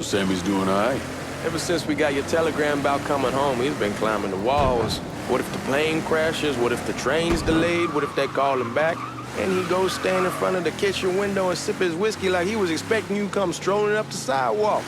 Sammy's doing all right. Ever since we got your telegram about coming home, he's been climbing the walls. What if the plane crashes? What if the train's delayed? What if they call him back? And he goes stand in front of the kitchen window and sip his whiskey like he was expecting you to come strolling up the sidewalk.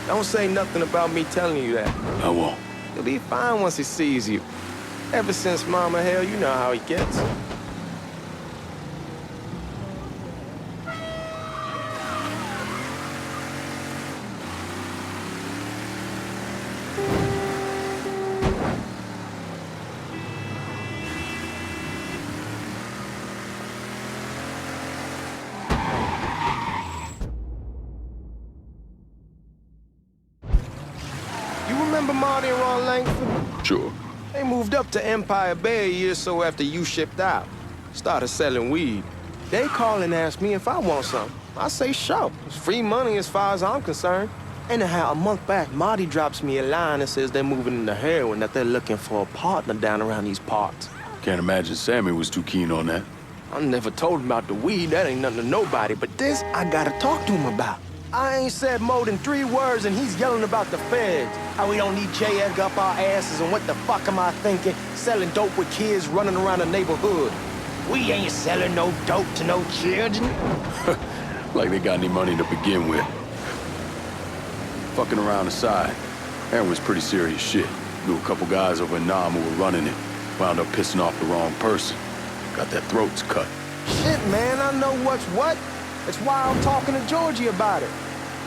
Don't say nothing about me telling you that. I won't. He'll be fine once he sees you. Ever since Mama, hell, you know how he gets. You remember Marty and Ron Langford? Sure. They moved up to Empire Bay a year or so after you shipped out. Started selling weed. They call and ask me if I want some. I say sure. It's free money as far as I'm concerned. Anyhow, a month back, Marty drops me a line and says they're moving into heroin, that they're looking for a partner down around these parts. Can't imagine Sammy was too keen on that. I never told him about the weed. That ain't nothing to nobody. But this, I gotta talk to him about. I ain't said more than 3 words, and he's yelling about the feds. How we don't need J. Edgar up our asses, and what the fuck am I thinking? Selling dope with kids running around the neighborhood. We ain't selling no dope to no children. Like they got any money to begin with. Fucking around aside, heroin's pretty serious shit. Knew a couple guys over in Nam who were running it. Wound up pissing off the wrong person. Got their throats cut. Shit, man, I know what's what. That's why I'm talking to Georgie about it.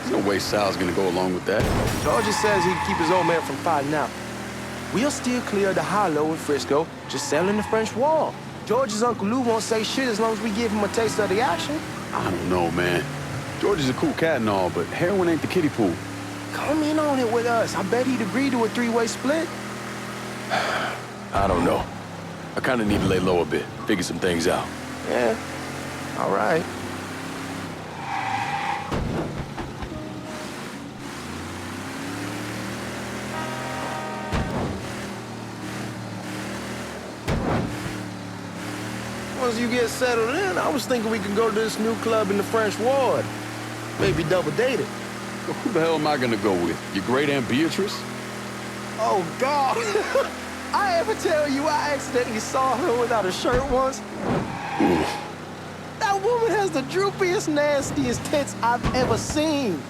There's no way Sal's gonna go along with that. Georgie says he'd keep his old man from fighting out. We'll still clear the hollow in Frisco, just selling the French Wall. George's Uncle Lou won't say shit as long as we give him a taste of the action. I don't know, man. George is a cool cat and all, but heroin ain't the kiddie pool. Come in on it with us. I bet he'd agree to a 3-way split. I don't know. I kinda need to lay low a bit, figure some things out. Yeah, all right. Once you get settled in, I was thinking we could go to this new club in the French Ward. Maybe double date it. Well, who the hell am I gonna go with? Your great Aunt Beatrice? Oh, God. I ever tell you I accidentally saw her without a shirt once? Ooh. That woman has the droopiest, nastiest tits I've ever seen.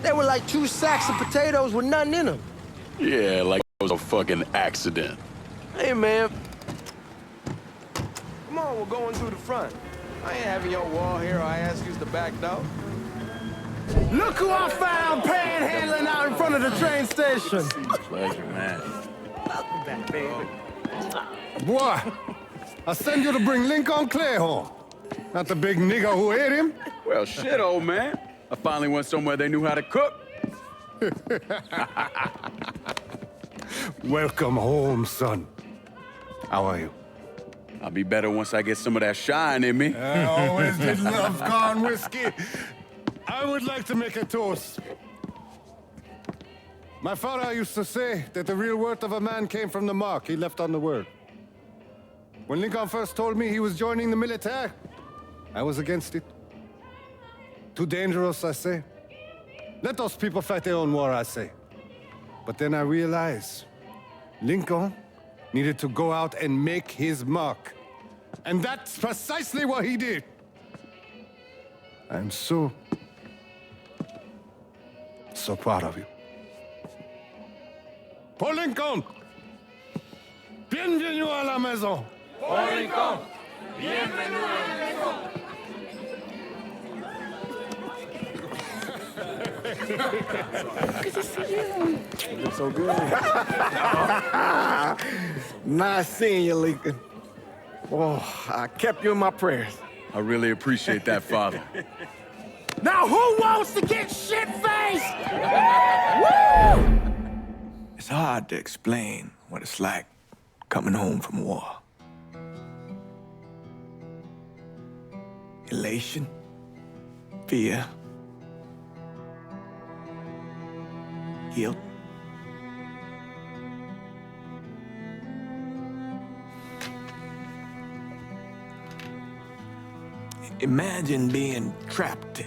They were like 2 sacks of potatoes with nothing in them. Yeah, like it was a fucking accident. Hey, man. Come on, we're going through the front. I ain't having your wall here or I ask you the back door. Look who I found panhandling out in front of the train station. Pleasure, man. Welcome back, baby. Boy, I send you to bring Lincoln Clay home. Not the big nigger who ate him. Well, shit, old man. I finally went somewhere they knew how to cook. Welcome home, son. How are you? I'll be better once I get some of that shine in me. I always did love corn whiskey. I would like to make a toast. My father used to say that the real worth of a man came from the mark he left on the world. When Lincoln first told me he was joining the military, I was against it. Too dangerous, I say. Let those people fight their own war, I say. But then I realized Lincoln needed to go out and make his mark. And that's precisely what he did. I'm so proud of you. Paul Lincoln! Bienvenue à la maison! Paul Lincoln! Bienvenue à la maison! Good to see you. You look so good. Nice seeing you, Lincoln. Oh, I kept you in my prayers. I really appreciate that, Father. Now who wants to get shit-faced? Woo! It's hard to explain what it's like coming home from war. Elation, fear, guilt. Imagine being trapped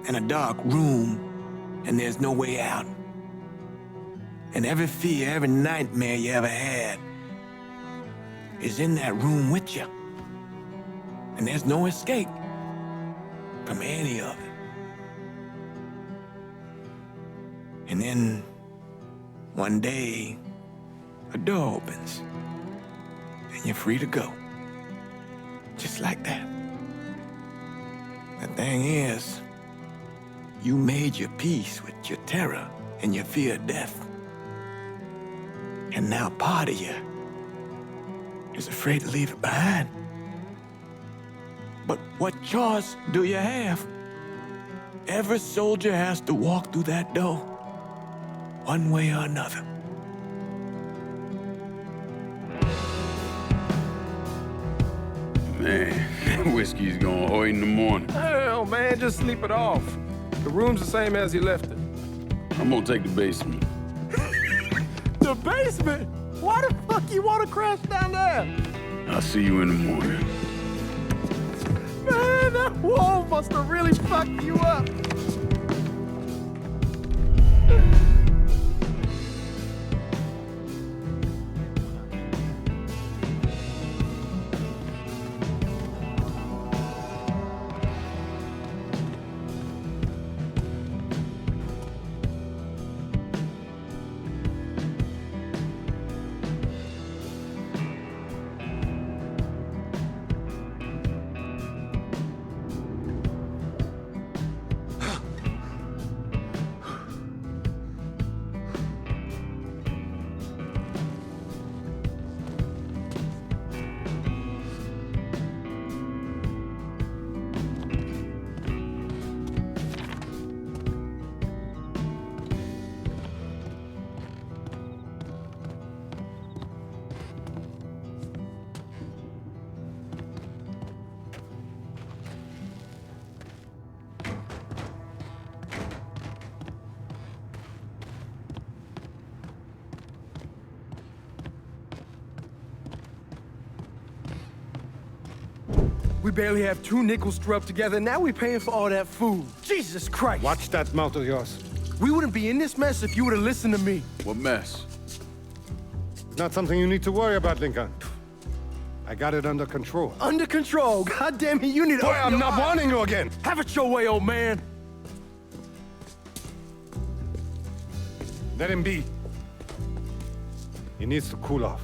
in a dark room and there's no way out. And every fear, every nightmare you ever had is in that room with you. And there's no escape from any of it. And then one day, a door opens and you're free to go. Just like that. The thing is, you made your peace with your terror and your fear of death. And now part of you is afraid to leave it behind. But what choice do you have? Every soldier has to walk through that door, one way or another. Man, whiskey's going hoy in the morning. Hell, man, just sleep it off. The room's the same as you left it. I'm gonna take the basement. The basement? Why the fuck you want to crash down there? I'll see you in the morning. Man, that wall must have really fucked you up. We barely have 2 nickels to rub together, now we paying for all that food. Jesus Christ! Watch that mouth of yours. We wouldn't be in this mess if you would have listened to me. What mess? It's not something you need to worry about, Lincoln. I got it under control. Under control. God damn it, you need to... Boy, I'm not warning you again! Have it your way, old man. Let him be. He needs to cool off.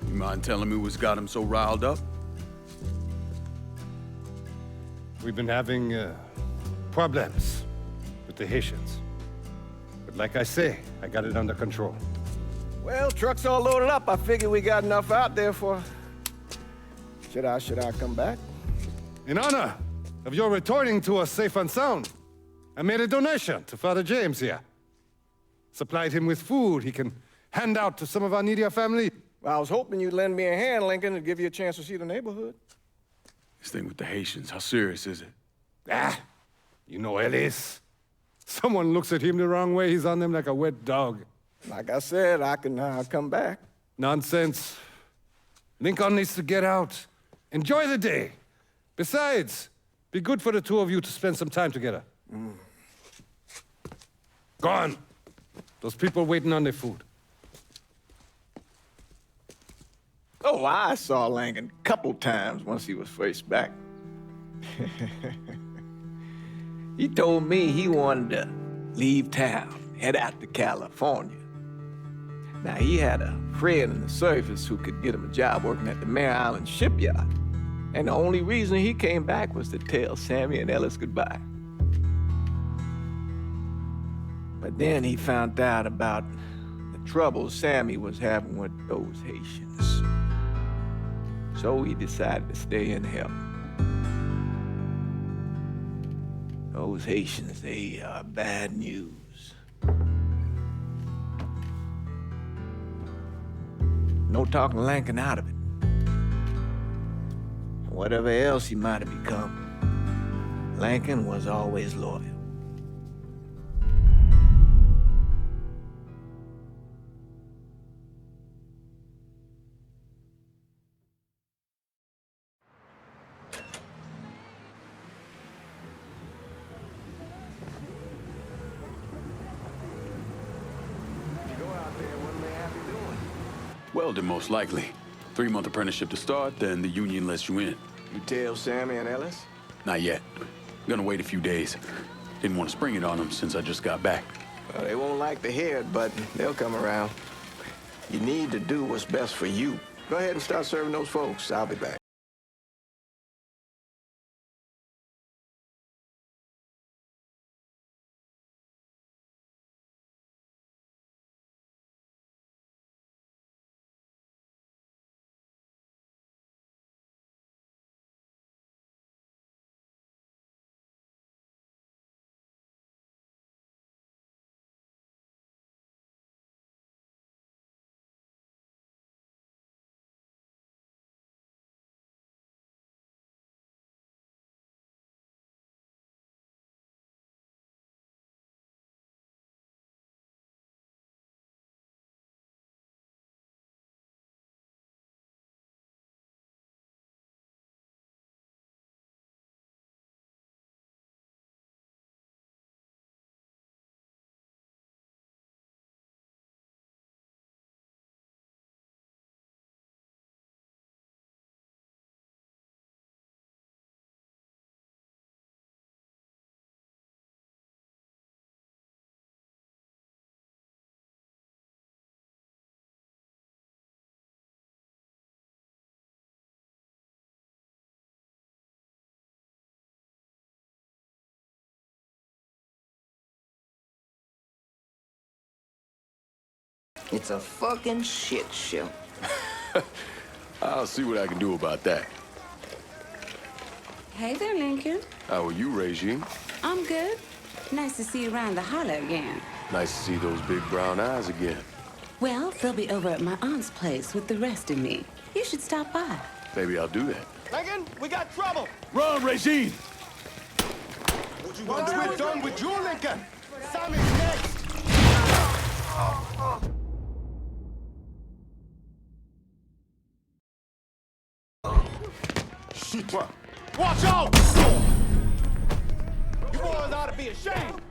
You mind telling me what's got him so riled up? We've been having problems with the Haitians. But like I say, I got it under control. Well, truck's all loaded up. I figure we got enough out there for... Should I come back? In honor of your returning to us safe and sound, I made a donation to Father James here. Supplied him with food he can hand out to some of our needier family. Well, I was hoping you'd lend me a hand, Lincoln, and give you a chance to see the neighborhood. This thing with the Haitians, how serious is it? Ah, you know Ellis. Someone looks at him the wrong way, he's on them like a wet dog. Like I said, I can come back. Nonsense. Lincoln needs to get out. Enjoy the day. Besides, be good for the two of you to spend some time together. Go on. Those people waiting on their food. Oh, I saw Langan a couple times once he was first back. He told me he wanted to leave town, head out to California. Now, he had a friend in the service who could get him a job working at the Mare Island shipyard. And the only reason he came back was to tell Sammy and Ellis goodbye. But then he found out about the trouble Sammy was having with those Haitians. So he decided to stay and help. Those Haitians, they are bad news. No talking Lankin out of it. Whatever else he might have become, Lankin was always loyal. Welding, most likely. 3-month apprenticeship to start, then the union lets you in. You tell Sammy and Ellis? Not yet. Gonna wait a few days. Didn't want to spring it on them since I just got back. Well, they won't like to hear it, but they'll come around. You need to do what's best for you. Go ahead and start serving those folks. I'll be back. It's a fucking shit show. I'll see what I can do about that. Hey there, Lincoln. How are you, Regine? I'm good. Nice to see you around the holler again. Nice to see those big brown eyes again. Well, they'll be over at my aunt's place with the rest of me. You should stop by. Maybe I'll do that. Lincoln, we got trouble. Run, Regine! Once we're done with you, Lincoln, Sammy's next. Shit! What? Watch out! You boys ought to be ashamed.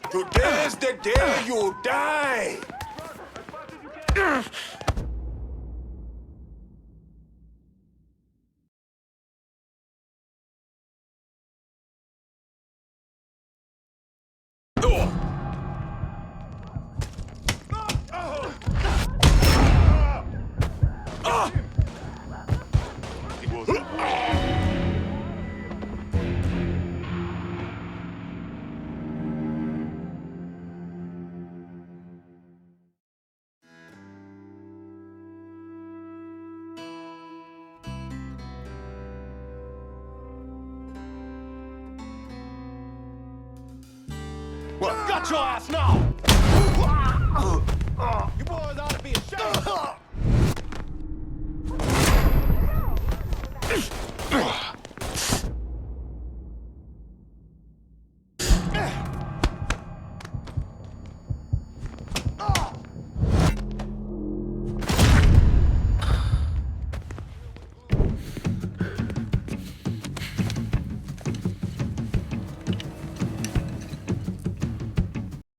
Today's the day you die! Well, got your ass now! You boys ought to be ashamed.